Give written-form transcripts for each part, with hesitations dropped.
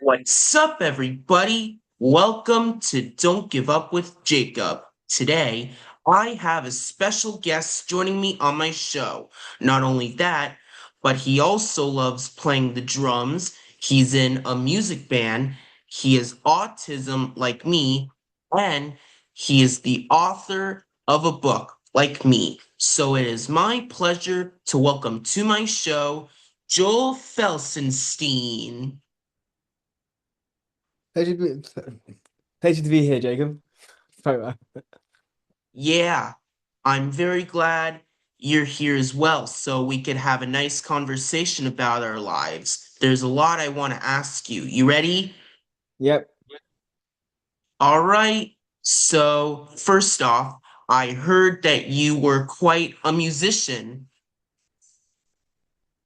What's up, everybody? Welcome to Don't Give Up with Jacob. Today, I have a special guest joining me on my show. Not only that, but he also loves playing the drums. He's in a music band. He has autism like me, and he is the author of a book like me. So it is my pleasure to welcome to my show Joel Felsenstein. Pleasure to pleasure to be here, Jacob. Sorry, Yeah, I'm very glad you're here as well, so we could have a nice conversation about our lives. There's a lot I want to ask you. You ready? Yep. All right. So, first off, I heard that you were quite a musician.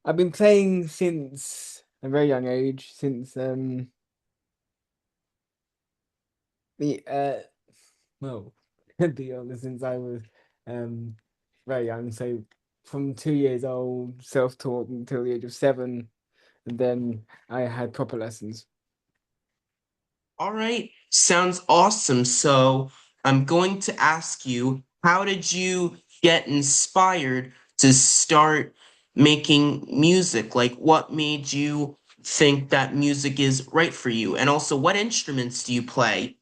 I've been playing since a very young age, since the well, to be honest, since I was um very young. So from 2 years old, self-taught until the age of 7, and then I had proper lessons. All right, sounds awesome. So, I'm going to ask you, how did you get inspired to start making music? Like, what made you think that music is right for you? And also, what instruments do you play?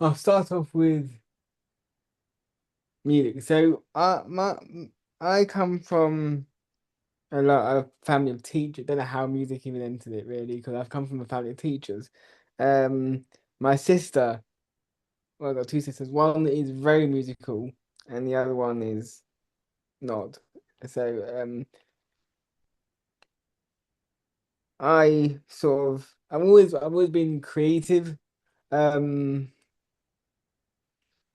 I'll start off with music. I come from a lot of family of teachers. Don't know how music even entered it really, because I've come from a family of teachers. My sister, well, I've got two sisters. One is very musical, and the other one is not. So, I've always been creative. Um,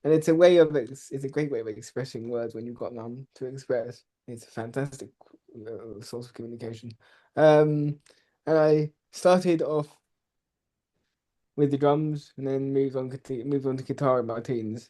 and it's a great way of expressing words when you've got none to express. It's a fantastic source of communication. And I started off with the drums, and then moved on to guitar in my teens.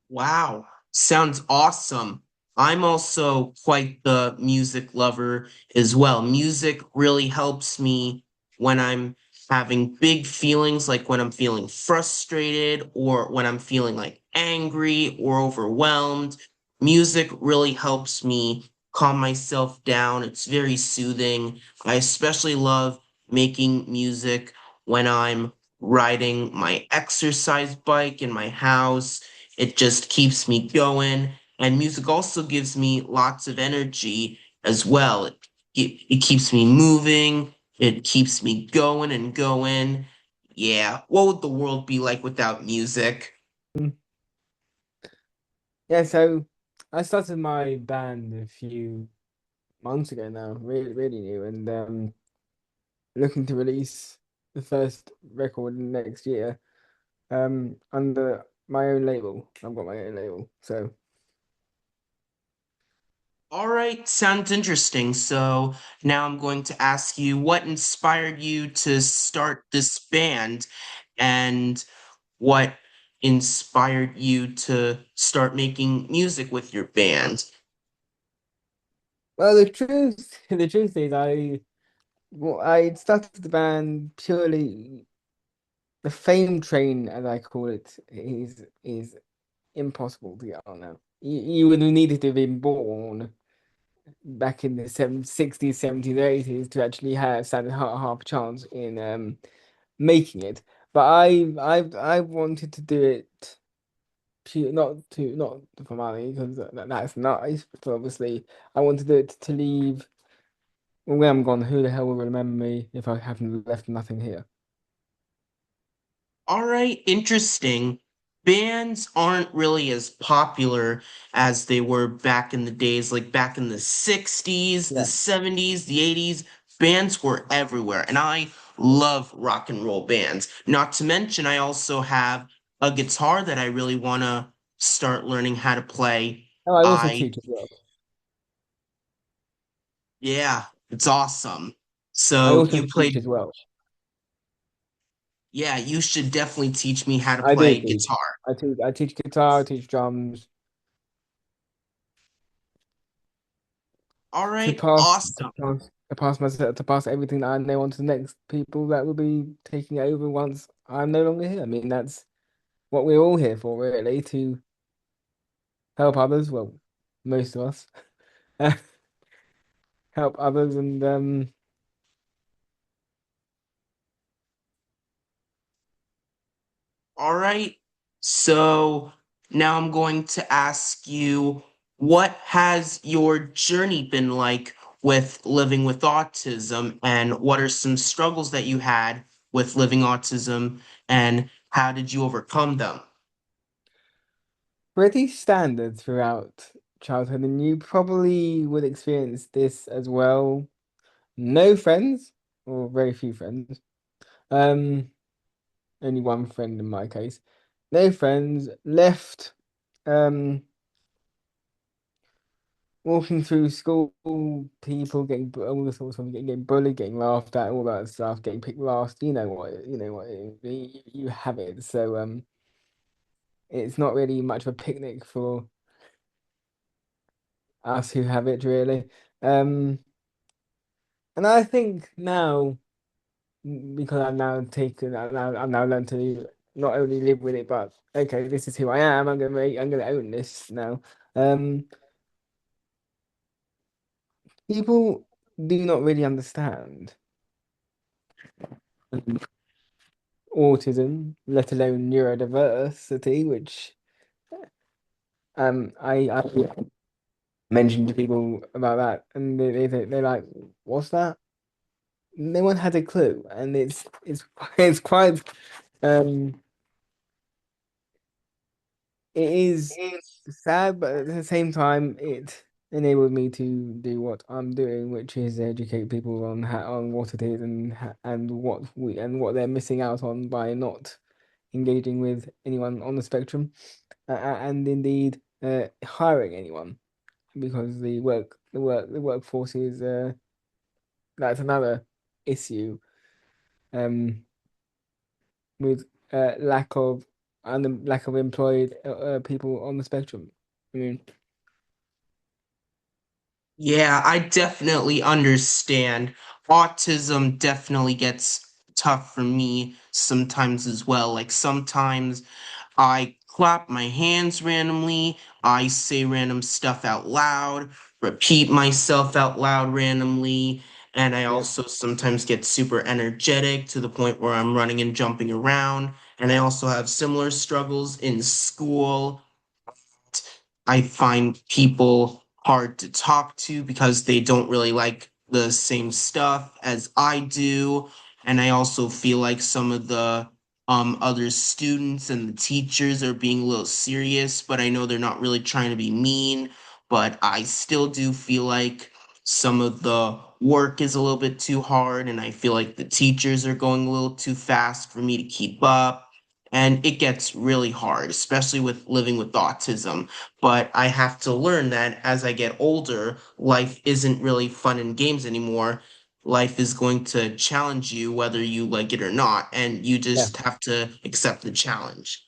Wow, sounds awesome. I'm also quite the music lover as well. Music really helps me when I'm having big feelings, like when I'm feeling frustrated or when I'm feeling like angry or overwhelmed. Music really helps me calm myself down. It's very soothing. I especially love making music when I'm riding my exercise bike in my house. It just keeps me going. And music also gives me lots of energy as well. It keeps me moving. It keeps me going and going. Yeah, what would the world be like without music? Mm. Yeah, so I started my band a few months ago now, really, really new, and looking to release the first record next year, under my own label. I've got my own label, so All right, sounds interesting. So now I'm going to ask you what inspired you to start this band and what inspired you to start making music with your band? well, the truth is, I started the band purely the fame train, as I call it, is impossible to get on now. You would have needed to have been born back in the 60s, 70s, 80s to actually have stand half a chance in making it. But I wanted to do it not for money, because that's nice. But obviously, I wanted it to leave when I'm gone. Who the hell will remember me if I haven't left nothing here? All right, interesting. Bands aren't really as popular as they were back in the days, like back in the 60s, the Yeah. 70s, the 80s. Bands were everywhere, and I love rock and roll bands. Not to mention, I also have a guitar that I really want to start learning how to play. Oh, I also I, teach as well. yeah, it's awesome. I So also you teach played, as well. yeah, you should definitely teach me how to I do play teach. guitar. I teach guitar, I teach drums. All To right, pass, to awesome. pass. pass myself to pass everything that I know on to the next people that will be taking it over once I'm no longer here. I mean, that's what we're all here for, really, to help others. Well, most of us help others, and All right. So now I'm going to ask you, what has your journey been like with living with autism, and what are some struggles that you had with living autism, and how did you overcome them? pretty standard throughout childhood, and you probably would experience this as well. No friends, or very few friends. Um, Only one friend in my case. No friends left. Um, Walking through school, people getting all the sorts of getting bullied, getting laughed at, all that stuff, getting picked last. You know what you have it. So it's not really much of a picnic for us who have it really. Um, and I think now because I've now learned to not only live with it, but okay, this is who I am. I'm gonna own this now. Um, People do not really understand autism, let alone neurodiversity, which I mentioned to people about that, and they're like, "What's that?" No one had a clue, and it's quite um it is sad, but at the same time, it enabled me to do what I'm doing, which is educate people on on what it is and what they're missing out on by not engaging with anyone on the spectrum, and indeed hiring anyone because the workforce is that's another issue um with lack of employed people on the spectrum. I mean, Yeah, I definitely understand. Autism definitely gets tough for me sometimes as well. Like sometimes I clap my hands randomly, I say random stuff out loud, repeat myself out loud randomly, and I yep. also sometimes get super energetic to the point where I'm running and jumping around. And I also have similar struggles in school. I find people hard to talk to because they don't really like the same stuff as I do. And I also feel like some of the other students and the teachers are being a little serious, but I know they're not really trying to be mean. But I still do feel like some of the work is a little bit too hard, and I feel like the teachers are going a little too fast for me to keep up. And it gets really hard, especially with living with autism. But I have to learn that as I get older, life isn't really fun and games anymore. Life is going to challenge you whether you like it or not, and you Yeah. just have to accept the challenge.